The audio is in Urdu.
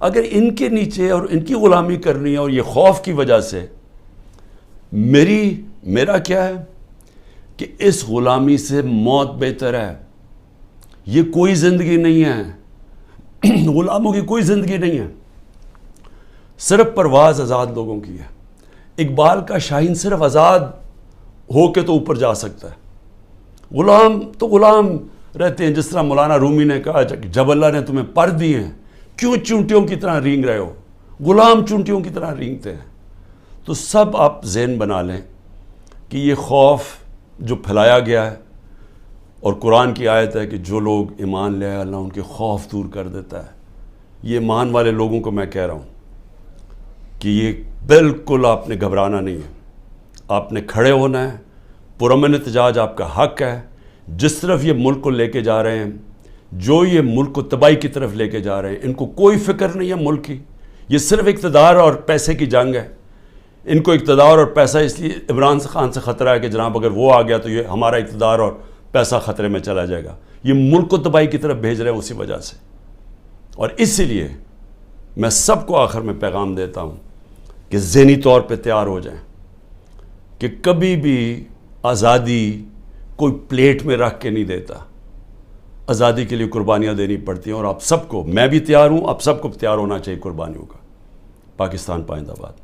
اگر ان کے نیچے اور ان کی غلامی کرنی ہے اور یہ خوف کی وجہ سے، میرا کیا ہے کہ اس غلامی سے موت بہتر ہے. یہ کوئی زندگی نہیں ہے، غلاموں کی کوئی زندگی نہیں ہے. صرف پرواز آزاد لوگوں کی ہے. اقبال کا شاہین صرف آزاد ہو کے تو اوپر جا سکتا ہے. غلام تو غلام رہتے ہیں، جس طرح مولانا رومی نے کہا کہ جب اللہ نے تمہیں پر دیے ہیں کیوں چونٹیوں کی طرح رینگ رہے ہو؟ غلام چونٹیوں کی طرح رینگتے ہیں. تو سب آپ ذہن بنا لیں کہ یہ خوف جو پھیلایا گیا ہے، اور قرآن کی آیت ہے کہ جو لوگ ایمان لے آئے اللہ ان کے خوف دور کر دیتا ہے. یہ ایمان والے لوگوں کو میں کہہ رہا ہوں کہ یہ بالکل آپ نے گھبرانا نہیں ہے. آپ نے کھڑے ہونا ہے. پرامن احتجاج آپ کا حق ہے. جس طرف یہ ملک کو لے کے جا رہے ہیں، جو یہ ملک کو تباہی کی طرف لے کے جا رہے ہیں، ان کو کوئی فکر نہیں ہے ملک کی. یہ صرف اقتدار اور پیسے کی جنگ ہے. ان کو اقتدار اور پیسہ اس لیے عمران خان سے خطرہ ہے کہ جناب اگر وہ آ گیا تو یہ ہمارا اقتدار اور پیسہ خطرے میں چلا جائے گا. یہ ملک کو تباہی کی طرف بھیج رہے ہیں اسی وجہ سے. اور اسی لیے میں سب کو آخر میں پیغام دیتا ہوں کہ ذہنی طور پہ تیار ہو جائیں کہ کبھی بھی آزادی کوئی پلیٹ میں رکھ کے نہیں دیتا. آزادی کے لیے قربانیاں دینی پڑتی ہیں، اور آپ سب کو، میں بھی تیار ہوں، آپ سب کو تیار ہونا چاہیے قربانیوں کا. پاکستان پائندہ باد.